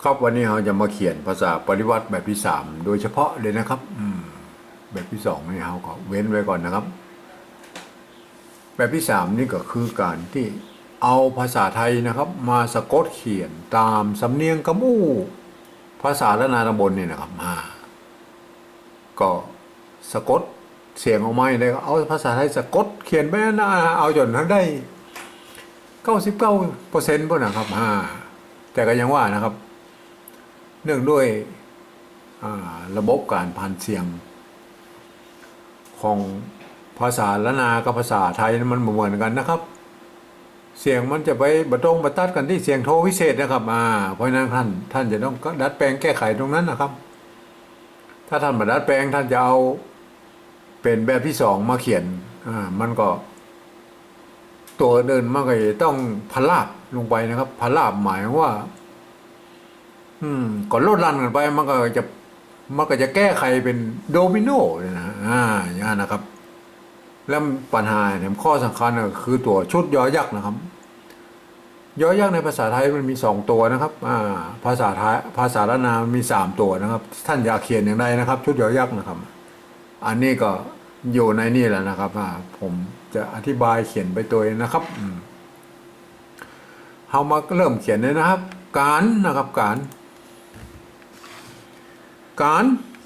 ครับวันนี้เราจะมาเขียนภาษาปริวัติแบบที่สามโดยเฉพาะเลยนะครับแบบที่สองนี่เราก็เว้นไว้ก่อนนะครับแบบที่สามนี่ก็คือการที่เอาภาษาไทยนะครับมาสะกดเขียนตามสำเนียงกะมู่ภาษาละนาตำบลนี่นะครับก็สะกดเสียงออกมาเลยเอาภาษาไทยสะกดเขียนไปนะเอาจนทั้งได้99%พวกนะครับแต่ก็ยังว่านะครับเนื่องด้วยระบบการผ่านเสียงของภาษาละนากับภาษาไทยมันเหมือนกันนะครับเสียงมันจะไปบะตรงบะตัดกันที่เสียงโทวิเศษนะครับเพราะนั้นท่านจะต้องดัดแปลงแก้ไขตรงนั้นนะครับถ้าท่านมาดัดแปลงท่านจะเอาเป็นแบบที่สองมาเขียนมันก็ตัวเดินมันก็จะต้องพลาดลงไปนะครับพลาดหมายว่าก่อนลดลันกันไปมันก็จะแก้ไขเป็นโดมิโนเลยนะอย่างนั้นนะครับแล้วปัญหาเนี่ยข้อสำคัญก็คือตัวชุดยอยักษ์นะครับยอยักษ์ในภาษาไทยมันมี2 ตัวนะครับภาษาไทยภาษาละนามี3 ตัวนะครับท่านอยากเขียนอย่างไรนะครับชุดยอยักษ์นะครับอันนี้ก็อยู่ในนี่แหละนะครับผมจะอธิบายเขียนไปตัวนะครับเรามาเริ่มเขียนเลยนะครับการนะครับการ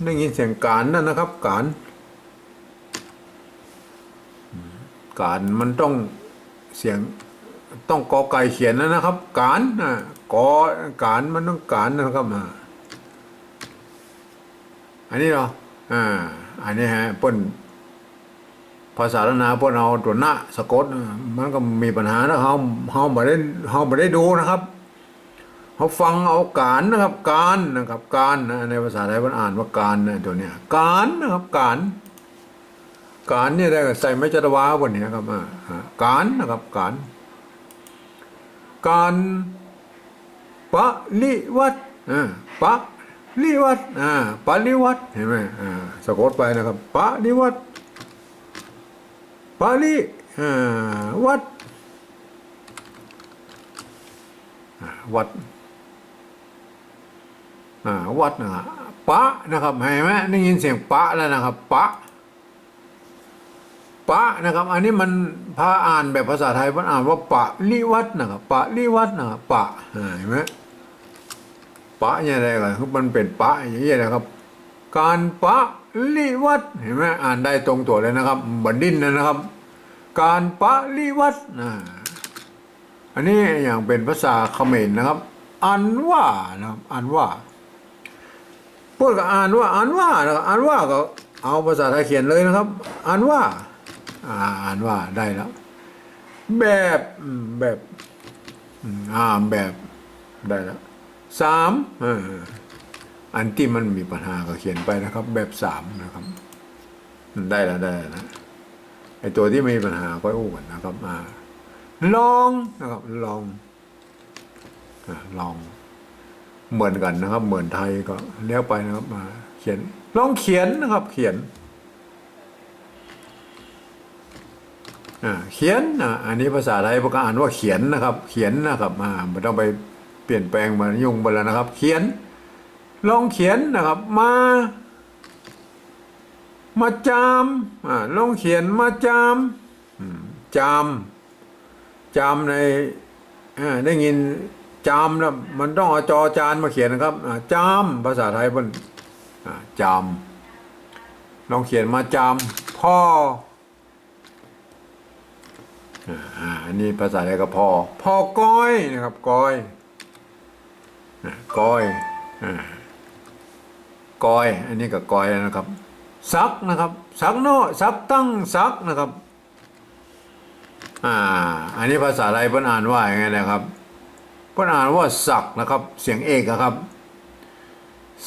ได้ยินเสียงการนั่นนะครับการมันต้องเสียงต้องกอไก่เขียนนะครับการกอการมันต้องการนะครับอันนี้เหรออันนี้ฮะเปิ้นภาษาละนาเปิ้นเอาตัวหน้าสะกดมันก็มีปัญหานะเขาไม่ได้ดูนะครับเขาฟังเอาการนะครับการนะครับการในภาษาไทยมันอ่านว่าการตัวเนี้ยการนะครับการเนี่ยได้ใส่ไม่จัตวาบนนี้ครับการนะครับการปริวัติปริวัติปริวัติเห็นไหมสะกดไปนะครับปริวัติปริวัดวัดวัดนะครับปะนะครับเห็นไหมได้ยินเสียงปะแล้วนะครับปะนะครับอันนี้มันพาอ่านแบบภาษาไทยมันอ่านว่าปะลิวัดนะครับปะลิวัดนะครับปะเห็นไหมปะอย่างไรกันคือมันเป็นปะอย่างนี้นะครับการปะลิวัดเห็นไหมอ่านได้ตรงตัวเลยนะครับบันดินนะครับการปะลิวัดอันนี้อย่างเป็นภาษาเขมรนะครับอ่านว่านะครับอ่านว่าพูดกับอ่านว่านะครับอ่านว่าก็เอาภาษาไทยเขียนเลยนะครับอ่านว่าได้แล้วแบบแบบได้แล้ว3อันที่มันมีปัญหาก็เขียนไปนะครับแบบ3นะครับได้แล้วนะไอตัวที่ไม่มีปัญหาก็อู้กันนะครับลองนะครับลองเหมือนกันนะครับเหมือนไทยก็เลี้ยวไปนะครับเขียนลองเขียนนะครับเขียนอันนี้ภาษาไทยพวกอ่านว่าเขียนนะครับเขียนนะครับไม่ต้องไปเปลี่ยนแปลงมายุ่งไปแล้วนะครับเขียนลองเขียนนะครับมาจามลองเขียนมาจามจามในได้ยินจามแล้วมันต้องเอาจอจานมาเขียนนะครับจามภาษาไทยมันจามลองเขียนมาจามพ่ออันนี้ภาษาไทยก็พ่อก้อยนะครับก้อยอันนี้ก็ก้อยนะครับซักนะครับซักโน่ซักตั้งซักนะครับอันนี้ภาษาไทยเพิ่นอ่านว่าอย่างไงนะครับเพิ่นอ่านว่าสักนะครับเสียงเอกนะครับ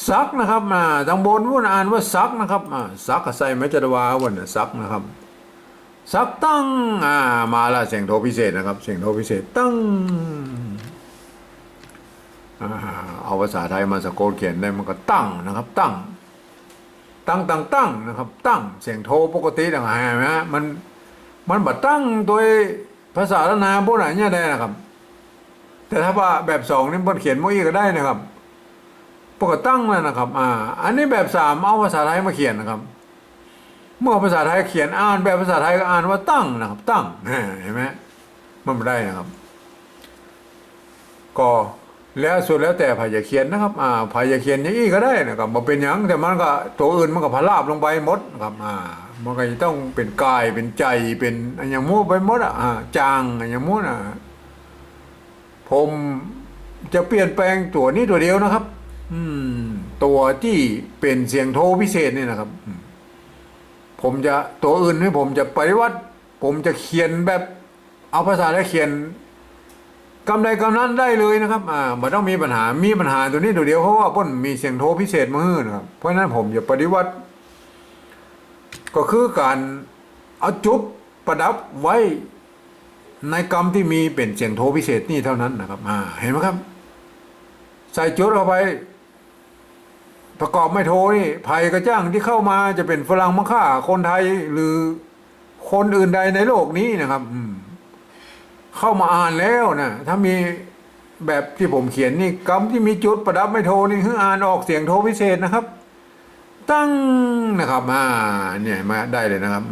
ซักนะครับทางบนว่าอ่านว่าซักนะครับซักใส่ไม่จัตวาวันซักนะครับซักตั้งมาละเสียงโทพิเศษนะครับเสียงโทพิเศษตั้งเอาภาษาไทยมาสะกดเขียนได้มันก็ตั้งนะครับตั้งนะครับตั้งเสียงโทปกติต่างหากนะมันบัดตั้งโดยภาษาละนาพวกไหนเนี่ยได้นะครับแต่ถ้าว่าแบบ2นี่มันเขียนโมอีก็ได้นะครับ ปกตั้งแล้วนะครับอันนี้แบบสามเอาภาษาไทยมาเขียนนะครับเมื่อภาษาไทยเขียนอ่านแบบภาษาไทยก็อ่านว่าตั้งนะครับตั้งเห็นไหมมันไม่ได้นะครับก็แล้วสุดแล้วแต่ไผจะเขียนนะครับไผจะเขียนอย่างนี้ก็ได้นะครับบ่เป็นหยังแต่มันก็ตัวอื่นมันก็พลาบลงไปหมดนะครับมันก็จะต้องเป็นกายเป็นใจเป็นอันอย่างมู้ไปหมดจางอันอย่างมู้ผมจะเปลี่ยนแปลงตัวนี้ตัวเดียวนะครับตัวที่เป็นเสียงโทพิเศษนี่นะครับผมจะตัวอื่นนี่ผมจะปฏิวัติผมจะเขียนแบบเอาภาษาแล้วเขียนกำใดกำนั้นได้เลยนะครับไม่ต้องมีปัญหาตัวนี้ตัวเดียวเพราะว่าพ้นมีเสียงโทพิเศษมาให้นะครับเพราะฉะนั้นผมจะปฏิวัติก็คือการเอาจุดประดับไว้ในกรรมที่มีเป็นเสียงโทพิเศษนี่เท่านั้นนะครับเห็นไหมครับใส่จุดเข้าไปประกอบไม่โทนี่ภัยกระจ้างที่เข้ามาจะเป็นฝรั่งมังค่าคนไทยหรือคนอื่นใดในโลกนี้นะครับเข้ามาอ่านแล้วนะถ้ามีแบบที่ผมเขียนนี่กรรมที่มีจุดประดับไม่โทนี่คืออ่านออกเสียงโทพิเศษนะครับ ตั้งนะครับเนี่ยมาได้เลยนะครับ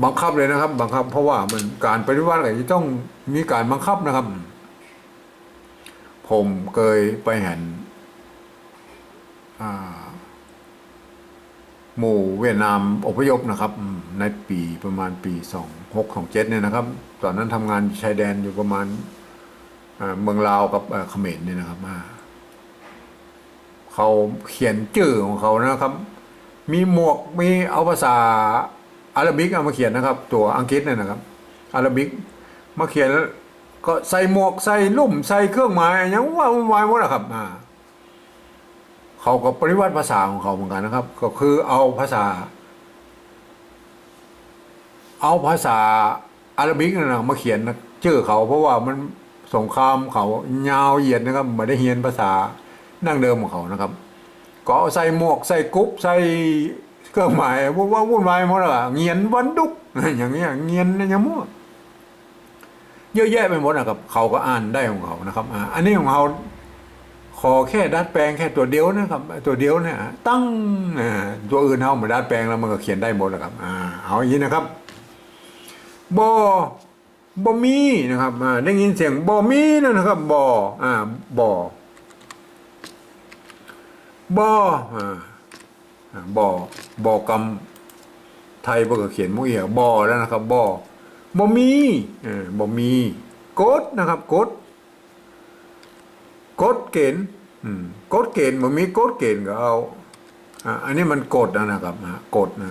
บังคับเลยนะครับบังคับเพราะว่ามันการปฏิวัติอะไรที่ต้องมีการบังคับนะครับผมเคยไปเห็นหมู่เวียดนามอพยพนะครับในปีประมาณปี2627เนี่ยนะครับตอนนั้นทำงานชายแดนอยู่ประมาณเมืองลาวกับเขมรเนี่ยนะครับเขาเขียนชื่อของเขานะครับ มีหมวกมีเอาภาษาอาหรับิกเอามาเขียนนะครับ ตัวอังกฤษเนี่ยนะครับอาหรับิกมาเขียนแล้วก็ใส่หมวกใส่ลุ่มใส่เครื่องหมายอย่างว่าวุ่นวายหมดนะครับเขาก็ปริวัติภาษาของเขาเหมือนกันนะครับ ก็คือเอาภาษาอาหรับิกนะมาเขียนนะชื่อเขาเพราะว่ามันสงครามเขายาวเหยียดนะครับไม่ได้เรียนภาษาดั้งเดิมของเขานะครับก็ใส่หมวกใส่กุ๊บใส่เครื่องหมายว่าวุ่นวายหมดเลยเงียนวันดุกอย่างเงี้ยเงียนอย่างมั่วเยอะแยะไปหมดนะครับเขาก็อ่านได้ของเขานะครับอันนี้ของเขาขอแค่ดัดแปลงแค่ตัวเดียวนะครับตัวเดียวเนี่ยตั้งตัวอื่นเขามาดัดแปลงแล้วมันก็เขียนได้หมดนะครับเอาอย่างนี้นะครับบอมีนะครับได้ยินเสียงบอมีแล้วนะครับบบอกรรมไทยเพื่อเขียนมุ้ยบอแล้วนะครับบอมีกดนะครับกดเกณฑ์กดเกณฑ์บอมีกดเกณฑ์ก็เอาอันนี้มันกดนะครับกดนะ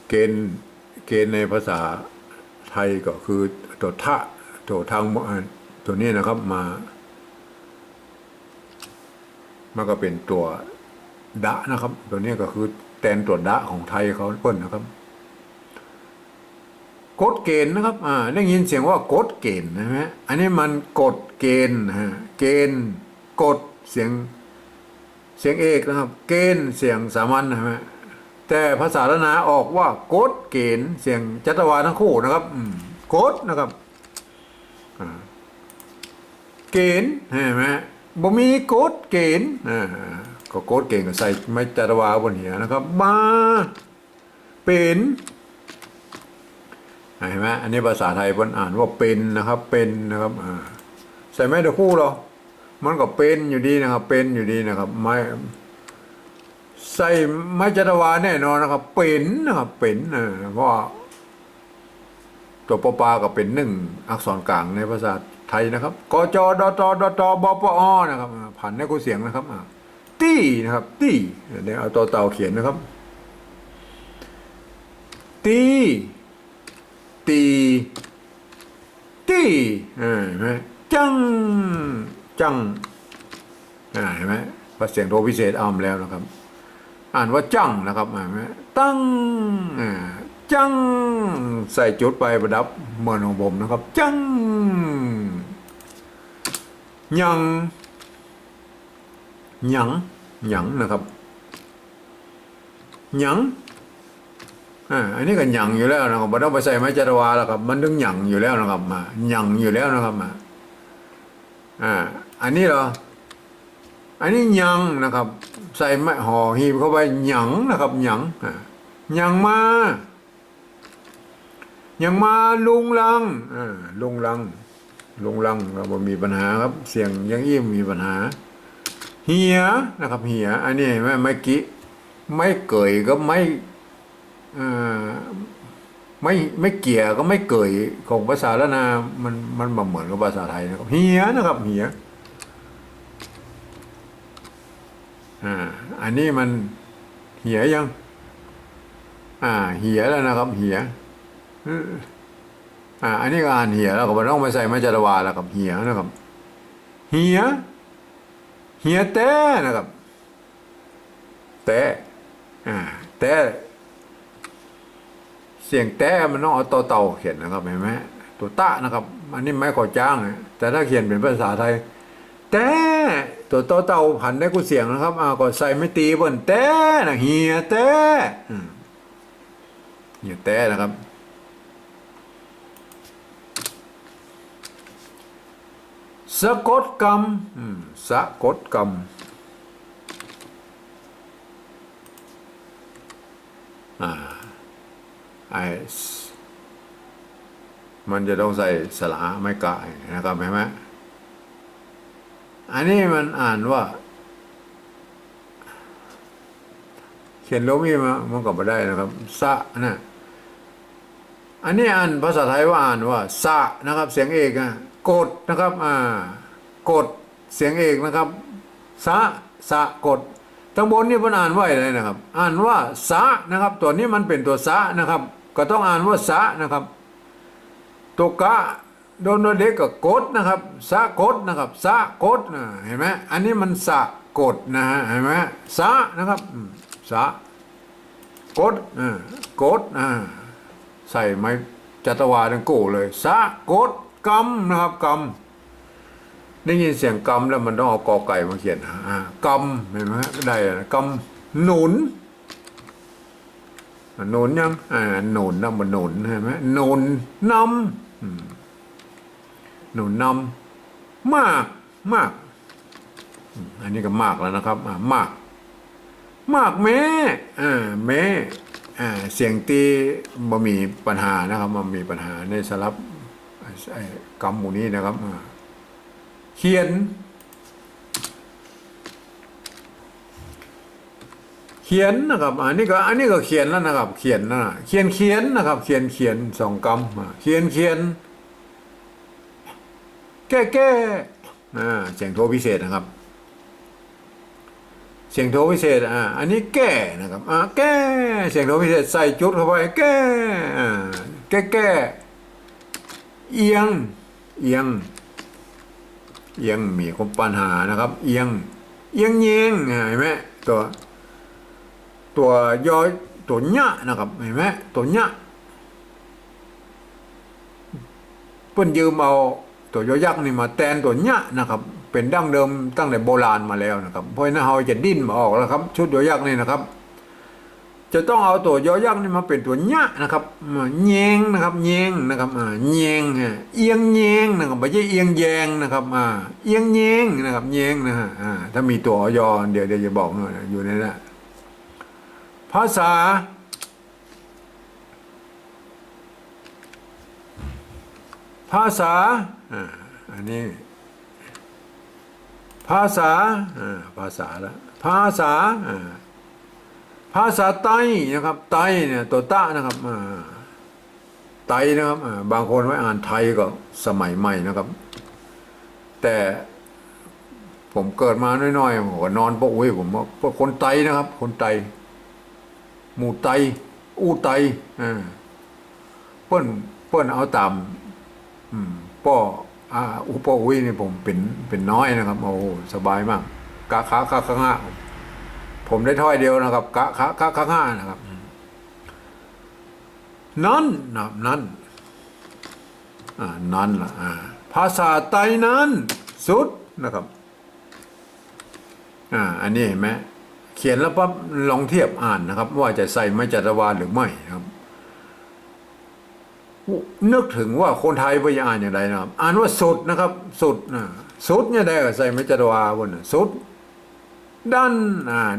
เกณฑ์ในภาษาไทยก็คือตัวทะตัวทางตัวนี้นะครับมันก็เป็นตัวดะนะครับตัวนี้ก็คือแทนตัวดะของไทยเขาเพิ่นนะครับกฎเกณฑ์นะครับได้ยินเสียงว่ากฎเกณฑ์นะฮะอันนี้มันกฎเกณฑ์เกณฑ์กฎเสียงเอกนะครับ เกณฑ์เสียงสามัญนะฮะแต่ภาษาละนาออกว่ากฎเกณฑ์เสียงจัตวาทั้งคู่นะครับกฎนะครับเกณฑ์เห็นไหมบ่มีกฎเกณฑ์ก็กฎเกณฑ์ก็ใส่ไม่จัตวาบนเหียนะครับมาเป็นเห็นไหมอันนี้ภาษาไทยเพิ่นอ่านว่าเป็นนะครับเป็นนะครับใส่ไม่ตะคู่หรอมันก็เป็นอยู่ดีนะครับเป็นอยู่ดีนะครับไม่ใส่ไม้จัตวาแน่นอนนะครับเป็นนะครับเป็นเพราะตัวปปาก็เป็นหนึ่งอักษรกลางในภาษาไทยนะครับกจดตดตบปอนะครับผันในกูเสียงนะครับตี้นะครับตี้เดี๋ยวเอาตัวเต่าเขียนนะครับตีเห็นไหมจังเห็นไหมพอเสียงโทพิเศษอ้อมแล้วนะครับอ่านว่าจังนะครับเห็นไหมตั้งจังใส่จุดไปประดับเหมือนของผมนะครับจังหยังนะครับหยัง อันนี้ก็หยั่งอยู่แล้วนะครับไม่ต้องไปใส่ไม้จัตวาแล้วครับมันถึงหยั่งอยู่แล้วนะครับมาหยั่งอยู่แล้วนะครับมาอันนี้เหรออันนี้หยั่งนะครับใส่ไม้ห่อหีบเข้าไปหยั่งนะครับหยั่งหยั่งมาหยั่งมาลุงลังลุงลังลุงลังก็มีปัญหาครับเสียงยังอิ่มมีปัญหาเหียนะครับเหียอันนี้ไม่กี้ไม่เกยก็ไม่เกี่ยก็ไม่เกยของภาษาละนามันเหมือนกับภาษาไทยนะครับเหียนะครับเหียอันนี้มันเหียยังเหียแล้วนะครับเหียอันนี้ก็อ่านเหียแล้วก็ไม่ต้องไปใส่ไม้จัตวาแล้วกับเหียนะครับเหียเต้นะครับเต้เต้เสียงแต้มันต้องเอาต่อเต่าเขียนนะครับเห็นไหมตัวตะนะครับอันนี้ไม้ขอจ้างแต่ถ้าเขียนเป็นภาษาไทยแต้ตัวต่อเต่าผันได้กูเสียงนะครับก็ใส่ไม่ตีบนแต้นะเฮียแต้เฮียแต้นะครับสะกดกรรมสะกดกรรมมันจะต้องใส่สระไม่กายนะครับเห็นไหมอันนี้มันอ่านว่าเขียนลมีมันก็ไม่ได้นะครับสะนะอันนี้อ่านภาษาไทยว่าอ่านว่าสะนะครับเสียงเอกกดนะครับกดเสียงเอกนะครับสะกดทั้งบนนี่มันอ่านว่าอะไรนะครับอ่านว่าสะนะครับตัวนี้มันเป็นตัวสะนะครับก็ต้องอ่านว่าสะนะครับตัวกะโดนเด็กก็กดนะครับสะกดนะครับสะกดเห็นไหมอันนี้มันสะกดนะฮะเห็นไหมสะนะครับสะกดกดใส่ไม้จัตวาทั้งกู้เลยสะกดกรรมนะครับกรรมได้ยินเสียงกรรมแล้วมันต้องเอากอไก่มาเขียนกรรมเห็นไหมได้กรรมหนุนยังหนุนนะมันหนุนเห็นไหมหนุนนำหนุนนำมากอันนี้ก็มากแล้วนะครับมากแม่แม่เสียงตีบ่มีปัญหานะครับมันมีปัญหาในสลับกรรมหมู่นี้นะครับเขียนนะครับอันนี้ก็เขียนแล้วนะครับเขียนนะเขียนนะครับเขียนสองกรรมเขียนแก้เสียงโทพิเศษนะครับเสียงโทพิเศษอันนี้แก้นะครับแก้เสียงโทพิเศษใส่จุดเข้าไปแก้เอียงมีความปัญหานะครับเอียงเห็นไหมตัวย่อตัวเนี้ยนะครับเห็นไหมตัวเนี้ยเพิ่นยืมเอาตัวยอยักษ์นี่มาแทนตัวเนี้ยนะครับเป็นดั้งเดิมตั้งแต่โบราณมาแล้วนะครับเพราะฉะนั้นเราจะดิ้นมาออกแล้วครับชุดยอยักษ์นี่นะครับจะต้องเอาตัวยอยักษ์นี่มาเป็นตัวเนี้ยนะครับแยงนะครับแยงนะครับแยงเอียงแยงนะครับไม่ใช่เอียงแยงนะครับเอียงแยงนะครับแยงนะฮะถ้ามีตัวอยเดี๋ยวจะบอกหน่อยอยู่ในนั้นภาษาอันนี้ภาษาละภาษาไต้นะครับไต้เนี่ยตัวตะนะครับไต้นะครับบางคนไว้อ่านไทยก็สมัยใหม่นะครับแต่ผมเกิดมาน้อยๆผมก็นอนปะอุ้ยผมว่าคนไต้นะครับคนไต้หมู่ไต้อู้ไต้เปิ้นเอาตามป้ออุปอุ้ยนี่ผมเป็นน้อยนะครับโอ้สบายมากกะขาข้างผมได้ถ้อยเดียวนะครับกะขาข้างนะครับนั่นล่ะภาษาไต้นั้นสุดนะครับอันนี้เห็นไหมเขียนแล้วปั๊บลองเทียบอ่านนะครับว่าจะใส่ไม้จัตวาหรือไม่ครับ นึกถึงว่าคนไทยว่าจะอ่านอย่างไรนะครับอ่านว่าสุดนะครับสุดนะสุดเนี่ยได้ก็ใส่ไม่จัตวาบนน่ะสุดดัน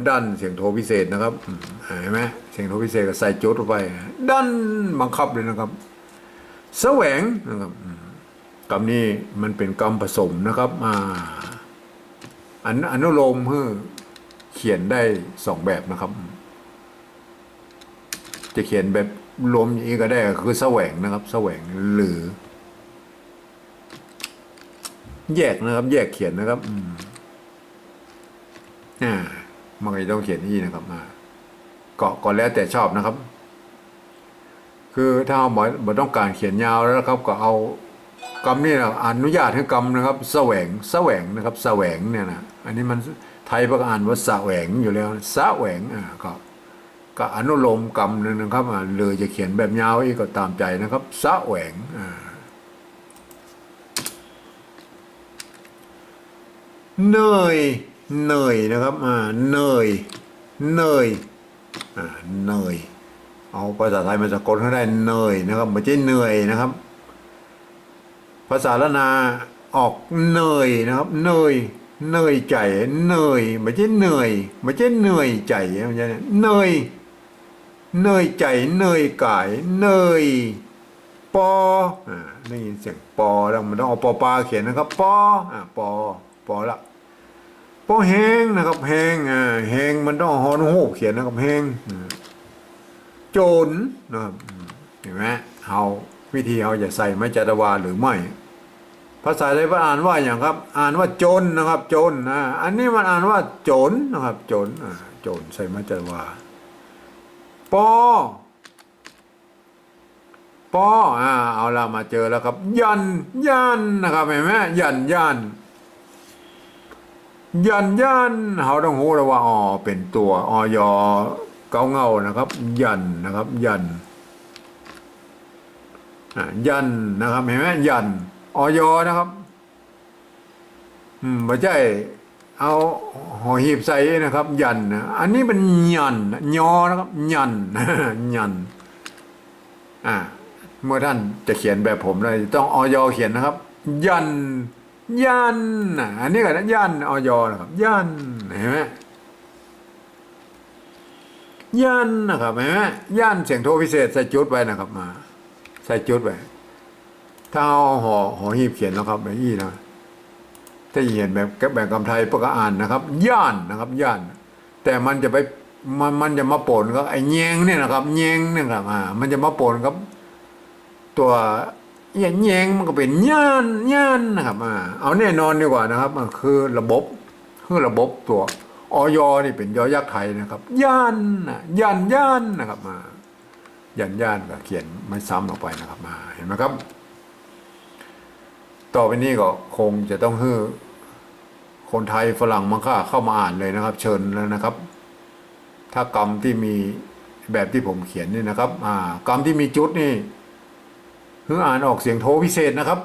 ดันเสียงโทพิเศษนะครับเห็นไหมเสียงโทพิเศษก็ใส่จุดลงไปดันบังคับเลยนะครับแสวงนะครับกรรมนี้มันเป็นกรรมผสมนะครับอนุโลมเพื่อเขียนได้สองแบบนะครับจะเขียนแบบรวมอย่างนี้ก็ได้คือแสวงนะครับแสวงหรือแยกนะครับแยกเขียนนะครับมันก็จะต้องเขียนนี่นะครับก็แล้วแต่ชอบนะครับคือถ้าเราบ่ต้องการเขียนยาวแล้วครับก็เอากรรมนี่นะอนุญาตให้กรรมนะครับแสวงนะครับแสวงเนี่ยนะอันนี้มันไทยประกอ่านว่าแสวงอยู่แล้วแสวงก็อนุโลมกรรมนึงนะครับเลยจะเขียนแบบยาวอีกก็ตามใจนะครับแสวงเนยนะครับเนยเนยเอาภาษาไทยมาสะกดให้ได้เนยนะครับไม่ใช่เหนื่อยนะครับภาษาละนาออกเนยนะครับเนยใจเนยไม่ใช่เหนื่อยไม่ใช่เหนื่อยใจไม่ใช่เนยใจเนยกายเนยปอได้ยินเสียงปอแล้วมันต้องเอาปอปลาเขียนนะครับปอปอละปอแหงนะครับแหงแหงมันต้องหอนหูเขียนนะครับแหงโจรนะครับเห็นไหมเอาวิธีเอาจะใส่ไม้จัตวาหรือไม่ภาษาไทยมันอ่านว่าอย่างครับอ่านว่าโจรนะครับโจรอันนี้มันอ่านว่าโจรนะครับโจรโจรใส่ไม้จัตวาปอเอาละมาเจอแล้วครับยันนะครับเห็นไหมยันเขาต้องรู้แล้วว่าเป็นตัวอยเงานะครับยันนะครับยันนะครับเห็นไหมยันอยนะครับไม่ใช่เอาหอหีบใส่นะครับยันอันนี้เป็นยันยอนะครับยันเมื่อท่านจะเขียนแบบผมเลยต้องอยเขียนนะครับยันอันนี้ก็ยันอยนะครับยันเห็นไหมยันนะครับเห็นไหมยันเสียงโทพิเศษใส่จุดไว้นะครับมาใส่จุดไว้ถ้าเอาหอหีบเขียนนะครับแบบนี้นะถ้าเขียนแบบคำไทยประกาอ่านนะครับย่านนะครับย่านแต่มันจะไปมันจะมาปนกับไอ้แยงเนี่ยนะครับแยงเนี่ยครับมันจะมาปนกับตัวแยงมันก็เป็นย่านนะครับเอาแน่นอนดีกว่านะครับมันคือระบบตัวอยนี่เป็นยอยักษ์ไทยนะครับย่านนะครับย่านก็เขียนไม่ซ้ำออกไปนะครับเห็นไหมครับต่อไปนี้ก็คงจะต้องให้คนไทยฝรั่งมังค่าเข้ามาอ่านเลยนะครับเชิญแล้วนะครับถ้ากรรมที่มีแบบที่ผมเขียนนี่นะครับกรรมที่มีจุดนี่คืออ่านออกเสียงโทพิเศษนะครับ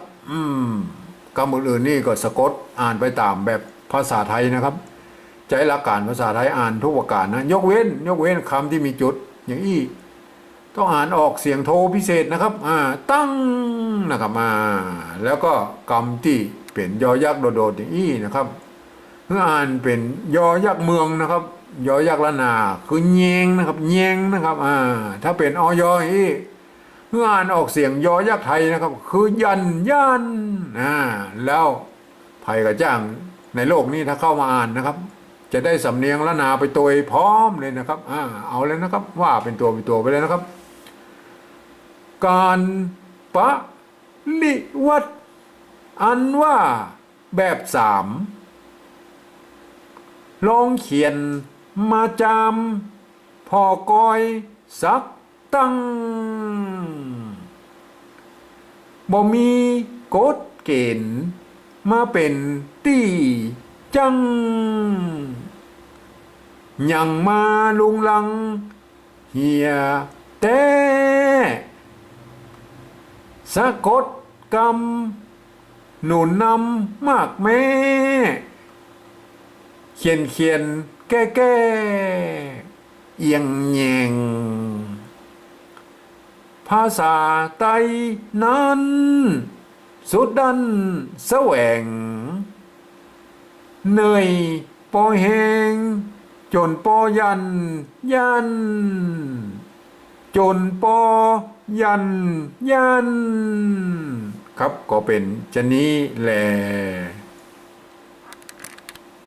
กรรมอื่นๆนี่ก็สะกดอ่านไปตามแบบภาษาไทยนะครับใจหลักการภาษาไทยอ่านทุกประการนะยกเว้นคำที่มีจุดอย่างอี้ต้องอ่านออกเสียงโทพิเศษนะครับตั้งนะครับแล้วก็กรรมที่เป็นยอยักษ์โดดๆอย่างอี้นะครับเพื่ออ่านเป็นยอยักษ์เมืองนะครับยอยักษ์ละนาคือแยงนะครับแยงนะครับถ้าเป็นอยอย่างอี้เพื่ออ่านออกเสียงยอยักษ์ไทยนะครับคือยันแล้วภัยกระจ้างในโลกนี้ถ้าเข้ามาอ่านนะครับจะได้สำเนียงละนาไปตัวพร้อมเลยนะครับเอาเลยนะครับว่าเป็นตัวไปเลยนะครับการปฏิวัติอันว่าแบบ3ลองเขียนมาจำพอกอยสักตั้งบ่มีกฎเกณฑ์มาเป็นตี้จังยังมาลุงลังเฮียแต่สะกดกรรมหนุนนำมากแม่เขียนแก้เอียงแยง ภาษาไต้นั้น สุดดันแสวงเหนื่อยปอแหงจนปอยัน จนปอยัน ครับก็เป็นชะนี้แหละ